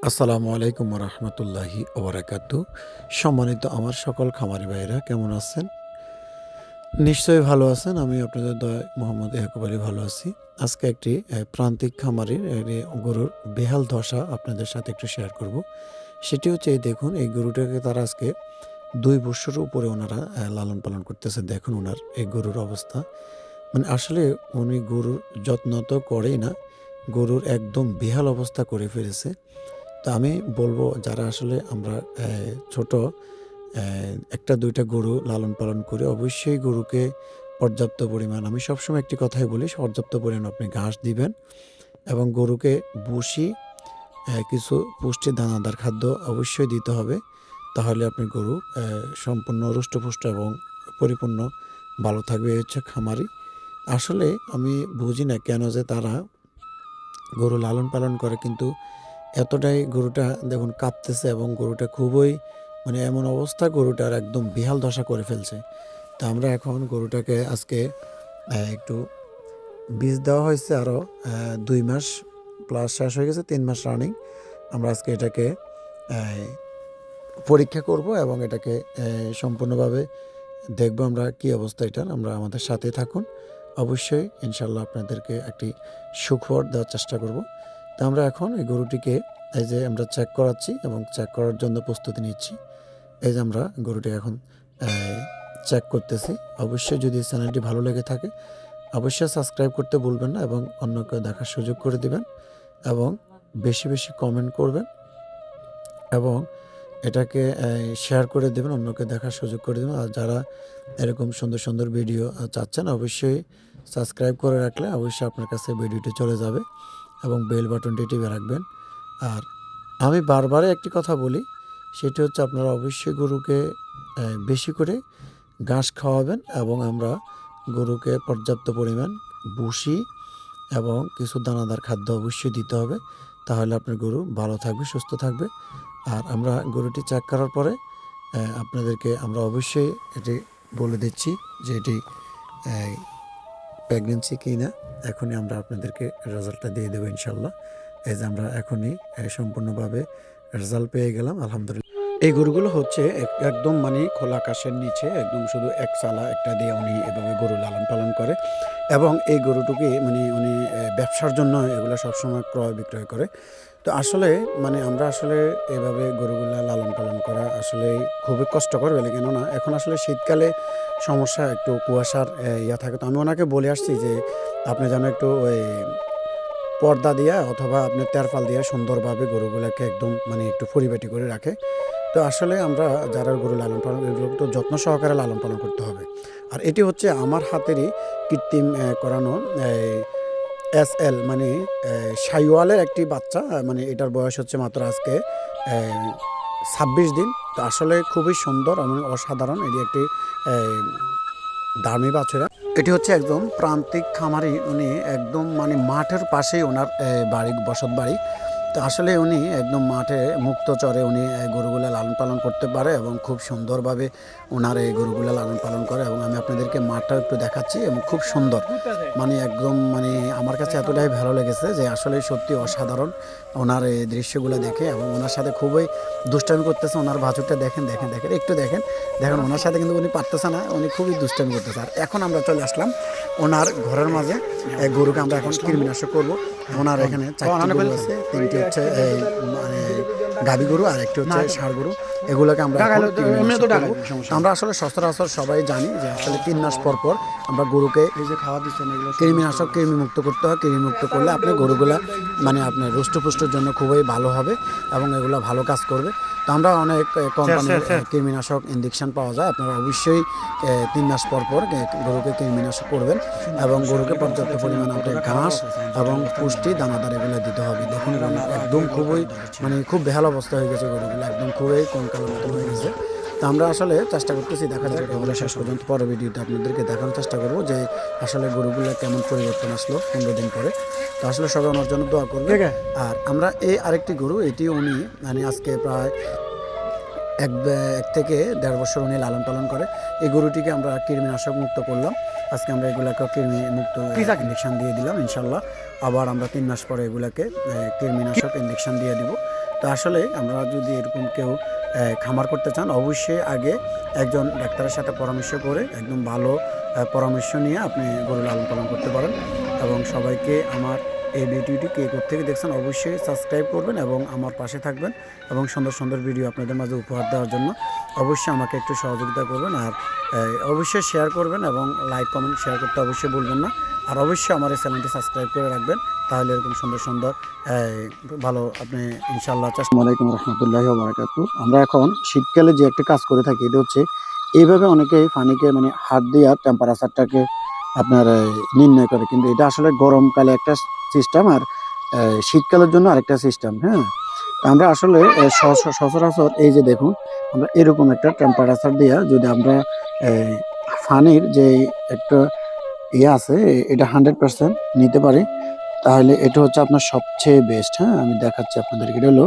আসসালামু আলাইকুম রহমতুল্লাহি ওবরাকাতু। সম্মানিত আমার সকল খামারি ভাইয়েরা কেমন আছেন? নিশ্চয়ই ভালো আছেন। আমি আপনাদের দয়ায় মোহাম্মদ ইয়াকুব আলী ভালো আছি। আজকে একটি প্রান্তিক খামারির গরুর বেহাল দশা আপনাদের সাথে একটু শেয়ার করব। সেটি হচ্ছে এই দেখুন, এই গরুটাকে তারা আজকে ২ বৎসরের উপরে ওনারা লালন পালন করতেছে। দেখুন উনার এই গরুর অবস্থা। মানে আসলে উনি গরুর যত্ন তো করেই না, গরুর একদম বেহাল অবস্থা করে ফেলেছে। তো আমি বলবো যারা আসলে আমরা ছোট ১টা ২টা গরু লালন পালন করি, অবশ্যই গরুকে পর্যাপ্ত পরিমাণ, আমি সবসময় একটি কথাই বলি, পর্যাপ্ত পরিমাণ আপনি ঘাস দিবেন এবং গরুকে ভুসি, কিছু পুষ্টি দানাদার খাদ্য অবশ্যই দিতে হবে। তাহলে আপনি গরু সম্পূর্ণ রুষ্টপুষ্ট এবং পরিপূর্ণ ভালো থাকবে। এই হচ্ছে খামারি। আসলে আমি বুঝি না কেন যে তারা গরু লালন পালন করে, কিন্তু এতটাই গরুটা দেখুন কাঁপতেছে এবং গরুটা খুবই, মানে এমন অবস্থা গরুটার একদম বেহাল দশা করে ফেলছে। তো আমরা এখন গরুটাকে আজকে একটু বীজ দেওয়া হয়েছে, আরও ২ মাস প্লাস শেষ হয়ে গেছে, ৩ মাস রানিং। আমরা আজকে এটাকে পরীক্ষা করব এবং এটাকে সম্পূর্ণভাবে দেখব আমরা কি অবস্থা এটার। আমরা আমাদের সাথে থাকুন, অবশ্যই ইনশাল্লাহ আপনাদেরকে একটি সুখবর দেওয়ার চেষ্টা করব। তো আমরা এখন এই গরুটিকে এই যে আমরা চেক করাচ্ছি এবং চেক করার জন্য প্রস্তুতি নিচ্ছি। এই যে আমরা গরুটি এখন চেক করতেছি। অবশ্যই যদি চ্যানেলটি ভালো লেগে থাকে অবশ্যই সাবস্ক্রাইব করতে ভুলবেন না এবং অন্যকে দেখার সুযোগ করে দিবেন এবং বেশি বেশি কমেন্ট করবেন এবং এটাকে শেয়ার করে দেবেন, অন্যকে দেখার সুযোগ করে দেবেন। আর যারা এরকম সুন্দর সুন্দর ভিডিও চাচ্ছেন অবশ্যই সাবস্ক্রাইব করে রাখলে অবশ্যই আপনার কাছে ভিডিওটি চলে যাবে এবং বেল বাটনটি টিপে রাখবেন। আর আমি বারবারই একটি কথা বলি, সেটি হচ্ছে আপনারা অবশ্যই গরুকে বেশি করে ঘাস খাওয়াবেন এবং আমরা গরুকে পর্যাপ্ত পরিমাণ ভুসি এবং কিছু দানাদার খাদ্য অবশ্যই দিতে হবে। তাহলে আপনার গরু ভালো থাকবে, সুস্থ থাকবে। আর আমরা গরুটি চেক করার পরে আপনাদেরকে আমরা অবশ্যই এটি বলে দিচ্ছি যে এটি প্রেগনেন্সি কি না। এখনই আমরা আপনাদেরকে রেজাল্টটা দিয়ে দেবো ইনশাল্লাহ। এই যে আমরা এখনই সম্পূর্ণভাবে রেজাল্ট পেয়ে গেলাম আলহামদুলিল্লাহ। এই গরুগুলো হচ্ছে একদম মানে খোলা আকাশের নিচে একদম শুধু এক চালা একটা দিয়ে উনি এভাবে গরু লালন পালন করে এবং এই গরুটুকে মানে উনি ব্যবসার জন্য এগুলো সবসময় ক্রয় বিক্রয় করে। তো আসলে মানে আমরা আসলে এভাবে গরুগুলা লালন পালন করা আসলে খুবই কষ্টকর বলে, কেননা এখন আসলে শীতকালে সমস্যা, একটু কুয়াশার ইয়া থাকে। তো আমি ওনাকে বলে আসছি যে আপনি যেন একটু ওই পর্দা দিয়া অথবা আপনার তেরপাল দিয়ে সুন্দরভাবে গরুগুলাকে একদম মানে একটু পরিপাটি করে রাখে। তো আসলে আমরা যারা গরু লালন পালন, এগুলো তো যত্ন সহকারে লালন পালন করতে হবে। আর এটি হচ্ছে আমার হাতেরই কৃত্রিম করানো SL মানে শাহিওয়ালের একটি বাচ্চা। মানে এটার বয়স হচ্ছে মাত্র আজকে ২৬ দিন। তো আসলে খুবই সুন্দর এবং অসাধারণ। এটি একটি দামি বাছুরা। এটি হচ্ছে একদম প্রান্তিক খামারি, উনি একদম মানে মাঠের পাশেই ওনার বাড়ি, বসত বাড়ি। তো আসলে উনি একদম মাঠে মুক্ত চরে উনি গরুগুলা লালন পালন করতে পারে এবং খুব সুন্দরভাবে ওনার এই গরুগুলা লালন পালন করে। এবং আমি আপনাদেরকে মাঠটা একটু দেখাচ্ছি এবং খুব সুন্দর, মানে একদম মানে আমার কাছে এতটাই ভালো লেগেছে যে আসলে সত্যি অসাধারণ ওনার এই দৃশ্যগুলো দেখে। এবং ওনার সাথে খুবই দুষ্টামি করতেছে। ওনার বাছুরটা দেখেন দেখেন দেখেন একটু দেখেন দেখেন, ওনার সাথে কিন্তু উনি পারতেছে না, উনি খুবই দুষ্টামি করতেছে। আর এখন আমরা চলে আসলাম ওনার ঘরের মাঝে। গরুকে আমরা এখন কৃমিনাশক করবো। ওনার এখানে 4টি গরু আছে, 3টি হচ্ছে মানে গাভী গরু আর একটি হচ্ছে ষাঁড় গরু। এগুলোকে আমরা আমরা আসলে সচরাচর সবাই জানি যে আসলে 3 মাস পর পর আমরা গরুকে এই যে খাওয়া দিচ্ছেন এগুলো কৃমিনাশক কৃমিমুক্ত করতে হয়। কৃমিমুক্ত করলে আপনি গরুগুলা মানে আপনার রুষ্টপুষ্টর জন্য খুবই ভালো হবে এবং এগুলো ভালো কাজ করবে। তো আমরা অনেক কোম্পানির কৃমিনাশক ইঞ্জেকশন পাওয়া যায়। আপনারা অবশ্যই 3 মাস পর পর গরুকে কৃমিনাশক করবেন এবং গরুকে পর্যাপ্ত পরিমাণ আপনার ঘাস এবং পুষ্টি দানাদার এগুলো দিতে হবে। দেখুন একদম খুবই মানে খুব বেহাল অবস্থা হয়ে গেছে গরুগুলো, একদম খুবই কঙ্কালের মতো হয়ে গেছে। তো আমরা আসলে চেষ্টা করতেছি, দেখা যাক এগুলো শেষ পর্যন্ত পরে ভিডিওতে আপনাদেরকে দেখানোর চেষ্টা করবো যে আসলে গরুগুলো কেমন পরিবর্তন আসলো 15 দিন পরে। তো আসলে সবাই ওনার জন্য দোয়া করবে। আর আমরা এই আরেকটি গরু, এটি উনি মানে আজকে প্রায় 1 থেকে 1.5 বছর উনি লালন পালন করে। এই গরুটিকে আমরা কৃমিনাশক মুক্ত করলাম। আজকে আমরা এগুলাকে কৃমি মুক্ত ইঞ্জেকশন দিয়ে দিলাম ইনশাল্লাহ। আবার আমরা 3 মাস পরে এগুলাকে কৃমিনাশক ইঞ্জেকশন দিয়ে দিব। তো তো আসলে আমরা যদি এরকম কেউ খামার করতে চান অবশ্যই আগে একজন ডাক্তারের সাথে পরামর্শ করে একদম ভালো পরামর্শ নিয়ে আপনি গরু লালন পালন করতে পারেন। এবং সবাইকে আমার এই ভিডিওটি কে থেকে দেখছেন অবশ্যই সাবস্ক্রাইব করবেন এবং আমার পাশে থাকবেন এবং সুন্দর সুন্দর ভিডিও আপনাদের মাঝে উপহার দেওয়ার জন্য অবশ্যই আমাকে একটু সহযোগিতা করবেন। আর অবশ্যই শেয়ার করবেন এবং লাইক কমেন্ট শেয়ার করতে অবশ্যই ভুলবেন না। আর অবশ্যই আমার এই চ্যানেলটি সাবস্ক্রাইব করে রাখবেন, তাহলে এরকম সুন্দর সুন্দর ভালো আপনি ইনশাআল্লাহ। আসসালামু আলাইকুম রহমতুল্লাহি ওয়া বারাকাতুহু। আমরা এখন শীতকালে যে একটা কাজ করে থাকি এটা হচ্ছে এইভাবে অনেকেই পানিকে মানে হাত দিয়ে টেম্পারেচারটাকে আপনার নির্ণয় করে, কিন্তু এটা আসলে গরমকালে একটা সিস্টেম আর শীতকালের জন্য আরেকটা সিস্টেম। হ্যাঁ, আমরা আসলে সচরাচর এই যে দেখুন আমরা এরকম একটা টেম্পারেচার দিয়ে যদি আমরা পানির যে একটা ইয়ে আছে এটা 100% নিতে পারি, তাহলে এটা হচ্ছে আপনার সবচেয়ে বেস্ট। হ্যাঁ, আমি দেখাচ্ছি আপনাদেরকে। এটা হলো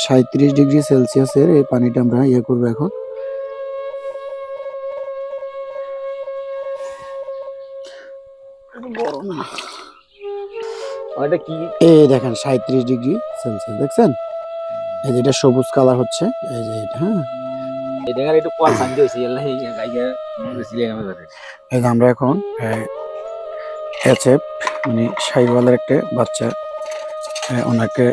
37°C এই পানিটা আমরা ইয়ে করবো এখন। এই দেখেন 37°C দেখছেন, এই যে এটা সবুজ কালার হচ্ছে, এই যে এটা। হ্যাঁ, এই যে আমরা এখন মানে শাহিওয়ালের একটা বাচ্চা ওনাকে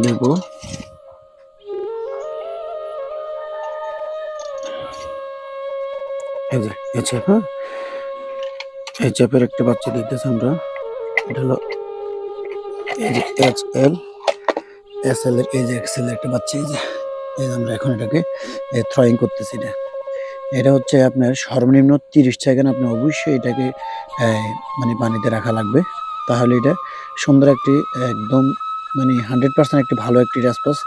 দেব। এই যে এচএফ, হ্যাঁ, এচএফের একটা বাচ্চা দিতেছি আমরা। এটা হলো এই যে এসএল এর এই যে এক্সেল একটা বাচ্চা। এই যে আমরা এখন এটাকে থ্রয়িং করতেছি। এটা হচ্ছে আপনার সর্বনিম্ন 30 সেকেন্ড আপনি অবশ্যই এটাকে মানে পানিতে রাখা লাগবে, তাহলে এটা সুন্দর একটি একদম মানে 100% একটি ভালো একটি রেসপন্স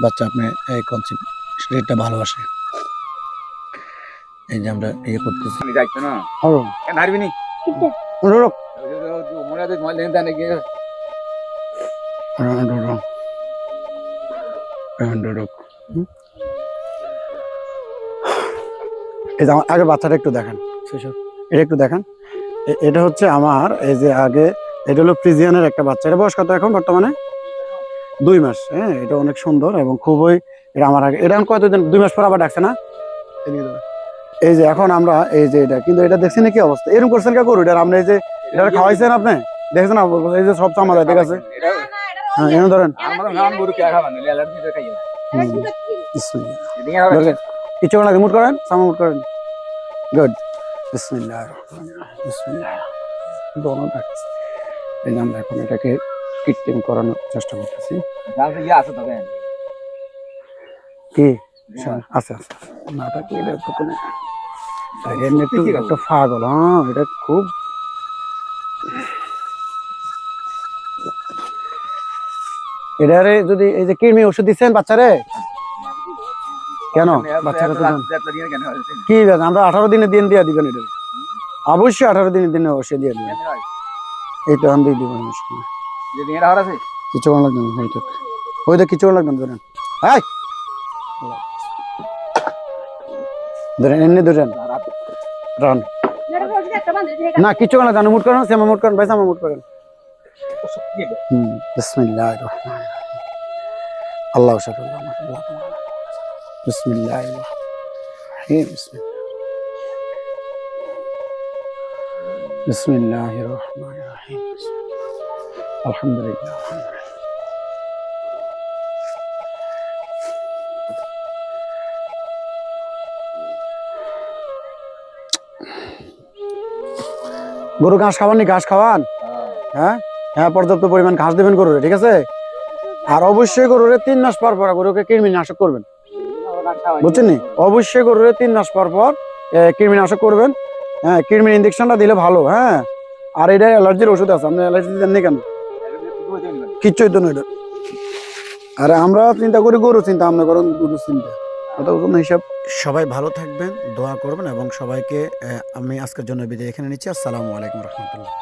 বাচ্চা আপনার কনসেপ্ট রেটটা ভালো আসে। এই যে আমরা ইয়ে করতেছি। এই যে আগে বাচ্চাটা একটু দেখান, এটা একটু দেখান। এটা হচ্ছে আমার এই যে আগে এটা হলো ফ্রিজিয়ানের একটা বাচ্চা। এটা বয়স কত এখন বর্তমানে? 2 মাস। হ্যাঁ, এটা অনেক সুন্দর এবং খুবই, এটা আমার আগে এটা কতদিন 2 মাস পর আবার ডাকছে না। এই যে এখন আমরা এই যে এটা, কিন্তু এটা দেখছেন কি অবস্থা এরকম করছেন কে গরু? এটা আপনি এই যে এটা খাওয়াইছেন আপনি দেখছেন এই যে সব চামড়া ঠিক আছে। হ্যাঁ, এনে ধরেন কিছু না, মুট করেন সামা মুট করেন। গুড, বিসমিল্লাহ বিসমিল্লাহ। এই যে আমরা এখন এটাকে কৃত্রিম করানোর চেষ্টা করতেছি। কি আছে আছে নাটা কি এটা তো কোনো একটু একটা পাগল। হ্যাঁ, এটা খুব এটারে যদি এই যে কৃমি ওষুধ দিচ্ছেন বাচ্চারে কেন? বাচ্চারা তো কি আমরা 18 দিনের দিন দিয়ে দিবেন, এটা অবশ্যই 18 দিনের দিনে অবশ্যই দিয়ে দিবেন। এই তো আমি দিয়ে দিব কিছু লাগবে না, হয়তো কিছু লাগবে না। ধরেন ধরেন এমনি ধরেন রান না কিছু না জানো মুট করেন, সেমা মুট করেন ভাই, সামা মুট করেন। বিসমিল্লাহির রহমানির রহিম। আল্লাহু শাকুরুল্লাহ বিসমিল্লাহির রহিম। বিসমিল্লাহির রহমানির রহিম। আলহামদুলিল্লাহ। গরু ঘাস খাওয়ান, ঘাস খাওয়ান। হ্যাঁ হ্যাঁ, পর্যাপ্ত পরিমাণ ঘাস দেবেন গরুরে, ঠিক আছে। আর অবশ্যই গরুরে 3 মাস পর পর গরুকে কৃমিনাশক করবেন, বুঝছেন নি? অবশ্যই গরুরে 3 মাস পর পর কৃমিনাশক করবেন। হ্যাঁ, কৃমির ইনজেকশনটা দিলে ভালো। হ্যাঁ, আর এটা অ্যালার্জির ওষুধ আছে, আপনি অ্যালার্জি দেননি কেন? কিচ্ছুই তো নয়। আর আমরা চিন্তা করি গরু চিন্তা, আমরা করেন গরু চিন্তা। হিসাব। সবাই ভালো থাকবেন, দোয়া করবেন এবং সবাইকে আমি আজকের জন্য বিদায় এখানে নিচ্ছি। আসসালামু আলাইকুম রহমতুল্লাহ।